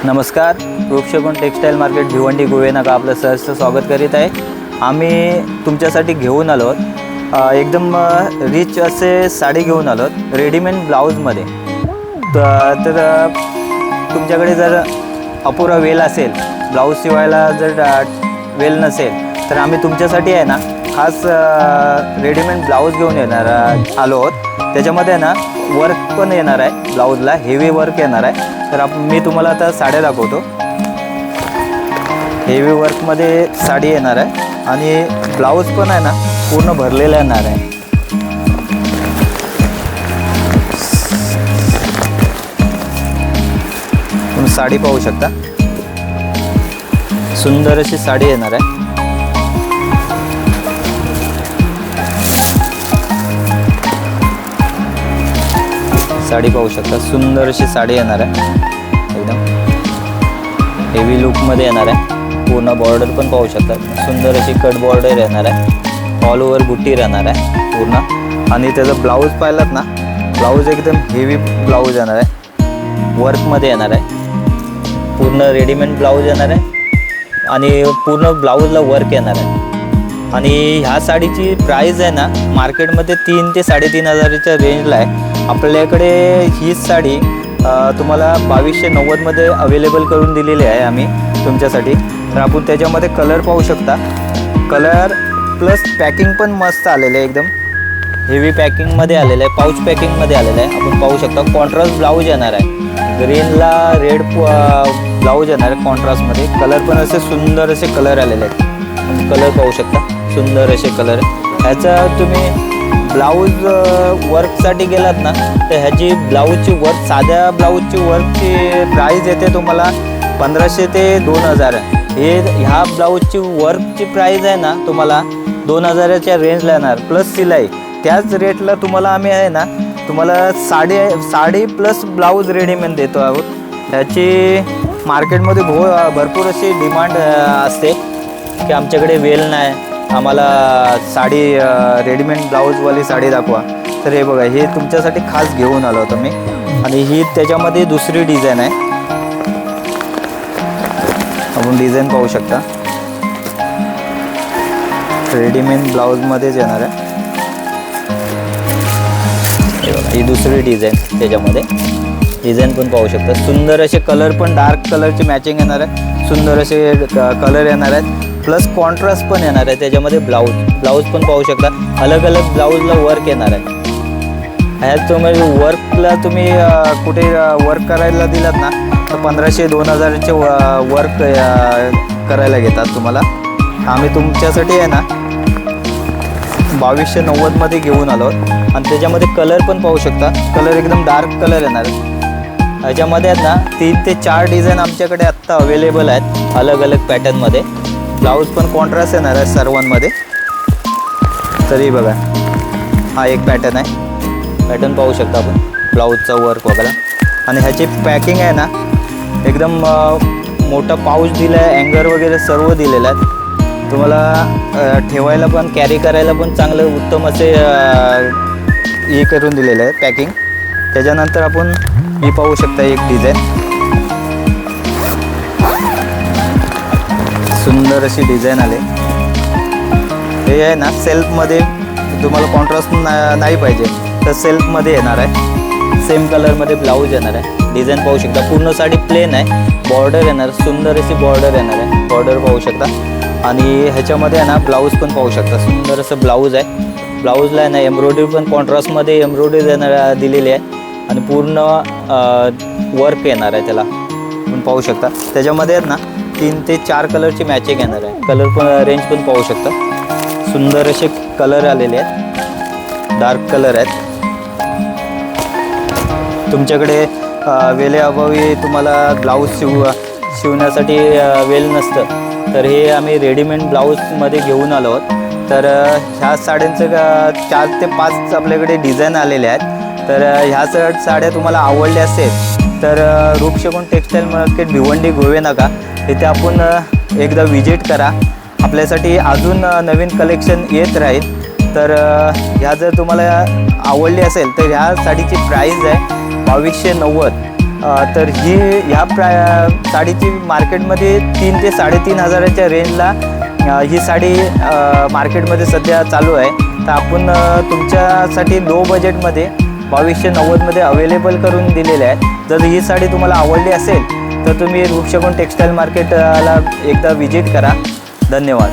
नमस्कार, वृक्षकोण textile market Bhiwandi Govenaka आपलं सहर्ष स्वागत करीत आहे। आम्ही तुमच्यासाठी घेऊन आलो एकदम रिच असे साडी घेऊन आलो रेडीमेड ब्लाऊजमध्ये। तर तुमच्याकडे जर अपुरा वेल असेल, ब्लाऊज शिवायला जर वेल नसेल, तर आम्ही तुमच्यासाठी आहे ना खास रेडीमेड ब्लाऊज घेऊन आलो आहोत। त्याच्यामध्ये आहे ना वर्क पण येणार आहे, ब्लाऊजला हेवी वर्क येणार आहे। तर मी तुम्हाला आता साड्या दाखवतो। हेवी वर्कमध्ये साडी येणार आहे आणि ब्लाऊज पण आहे ना पूर्ण भरलेला येणार आहे। तुम्ही साडी पाहू शकता, सुंदर अशी साडी येणार आहे। साडी पाहू शकता, सुंदर अशी साडी येणार आहे, एकदम हेवी लुकमध्ये येणार आहे। पूर्ण बॉर्डर पण पाहू शकता, सुंदर अशी कट बॉर्डर येणार आहे, ऑल ओव्हर बुट्टी राहणार आहे पूर्ण। आणि त्याचं ब्लाऊज पाहिलात ना, ब्लाऊज एकदम हेवी ब्लाऊज येणार आहे, वर्कमध्ये येणार आहे। पूर्ण रेडीमेड ब्लाऊज येणार आहे आणि पूर्ण ब्लाऊजला वर्क येणार आहे। आणि ह्या साडीची प्राईस आहे ना मार्केटमध्ये 3 ते 3.5 हजाराच्या रेंजला आहे। आपल्याकडे ही साडी तुम्हाला 2290मध्ये अवेलेबल करून दिलेली आहे आम्ही तुमच्यासाठी। तर आपण त्याच्यामध्ये कलर पाहू शकता, कलर प्लस पॅकिंग पण मस्त आलेलं आहे, एकदम हेवी पॅकिंगमध्ये आलेलं आहे, पाऊच पॅकिंगमध्ये आलेलं आहे। आपण पाहू शकता कॉन्ट्रास्ट ब्लाऊज येणार आहे, ग्रीनला रेड ब्लाऊज येणार आहे कॉन्ट्रास्टमध्ये। कलर पण असे सुंदर असे कलर आलेले आहेत, कलर पाहू शकता, सुंदर असे कलर। ह्याचा तुम्ही ब्लाऊज वर्कसाठी गेलात ना, तर ह्याची ब्लाऊजची वर्क, साध्या ब्लाऊजची वर्कची प्राईस येते तुम्हाला 1500 ते 2000। ह्या ब्लाऊजची वर्कची प्राईस आहे ना तुम्हाला 2000च्या रेंजला येणार, प्लस सिलाई। त्याच रेटला तुम्हाला आम्ही आहे ना तुम्हाला साडी प्लस ब्लाऊज रेडीमेड देतो आहोत। ह्याची मार्केटमध्ये भरपूर अशी डिमांड असते की आमच्याकडे वेल नाही, आम्हाला साडी रेडीमेड ब्लाऊजवाली साडी दाखवा। तर हे बघा, हे तुमच्यासाठी खास घेऊन आलो होतो मी। आणि ही त्याच्यामध्ये दुसरी डिझाईन आहे, आपण डिझाईन पाहू शकता, रेडीमेड ब्लाऊजमध्येच येणार आहे। हे बघा, ही दुसरी डिझाईन, त्याच्यामध्ये डिझाईन पण पाहू शकता, सुंदर असे कलर पण डार्क कलरची मॅचिंग येणार आहे, सुंदर असे कलर येणार आहेत, प्लस कॉन्ट्रास्ट पण येणार आहे त्याच्यामध्ये। ब्लाऊज पण पाहू शकता, अलग अलग ब्लाऊजला वर्क येणार आहे। ह्यात तुम्ही वर्कला तुम्ही कुठे वर्क करायला दिलात ना, तर 1500-2000चे वर्क करायला घेतात तुम्हाला। आम्ही तुमच्यासाठी आहे ना 2290मध्ये घेऊन आलो आणि त्याच्यामध्ये कलर पण पाहू शकता, कलर एकदम डार्क कलर येणार आहे। ह्याच्यामध्ये आहेत ना 3 ते 4 डिझाईन आमच्याकडे आत्ता अवेलेबल आहेत, अलग अलग पॅटर्नमध्ये। ब्लाऊज पण कॉन्ट्रास्ट येणार आहे सर्वांमध्ये। तरी बघा, हा एक पॅटर्न आहे, पॅटर्न पाहू शकता आपण, ब्लाऊजचा वर्क वगैरे। आणि ह्याची पॅकिंग आहे ना एकदम मोठा पाऊच दिला आहे, अँगर वगैरे सर्व दिलेलं आहे तुम्हाला। ठेवायला पण, कॅरी करायला पण चांगलं उत्तम असे हे करून दिलेलं आहे पॅकिंग। त्याच्यानंतर आपण ही पाहू शकता, एक डिझाईन, सुंदर अशी डिझाईन आले। हे आहे ना सेल्फमध्ये, तुम्हाला कॉन्ट्रास्ट नाही पाहिजे तर सेल्फमध्ये येणार आहे, सेम कलरमध्ये ब्लाऊज येणार आहे। डिझाईन पाहू शकता, पूर्ण साडी प्लेन आहे, बॉर्डर येणार, सुंदर अशी बॉर्डर येणार आहे, बॉर्डर पाहू शकता। आणि ह्याच्यामध्ये आहे ना ब्लाऊज पण पाहू शकता, सुंदर असं ब्लाऊज आहे। ब्लाऊजला आहे ना एम्ब्रॉयडरी पण कॉन्ट्रास्टमध्ये एम्ब्रॉयडरी येणार दिलेली आहे आणि पूर्ण वर्क येणार आहे त्याला, पण पाहू शकता। त्याच्यामध्ये आहेत ना 3 ते 4 कलरची मॅचिंग येणार आहे, कलर पण रेंज पण पाहू शकता, सुंदर असे कलर आलेले आहेत, डार्क कलर आहेत। तुमच्याकडे वेळेअभावी तुम्हाला ब्लाऊज शिवण्यासाठी वेल नसतं, तर हे आम्ही रेडीमेड ब्लाऊजमध्ये घेऊन आलो आहोत। तर ह्या साड्यांचं 4 ते 5 आपल्याकडे डिझाईन आलेले आहेत। तर ह्या साड्या तुम्हाला आवडल्या असेल तर वृक्षकोण टेक्स्टाईल मार्केट भिवंडी गोवेनाका इथे आपण एकदा विजिट करा। आपल्यासाठी अजून नवीन कलेक्शन येत राहील। तर ह्या जर तुम्हाला आवडली असेल तर ह्या साडीची प्राईस आहे 2290 तर ह्या साडीची मार्केटमध्ये 3 ते 3.5 हजाराच्या रेंजला ही साडी मार्केटमध्ये सध्या चालू आहे. तर आपण तुमच्यासाठी लो बजेटमध्ये 2290मध्ये अवेलेबल करून दिलेले आहे. जर ही साडी तुम्हाला आवडली असेल तर तुम्ही वृक्षकोण टेक्स्टाईल मार्केटला एकदा विजिट करा. धन्यवाद.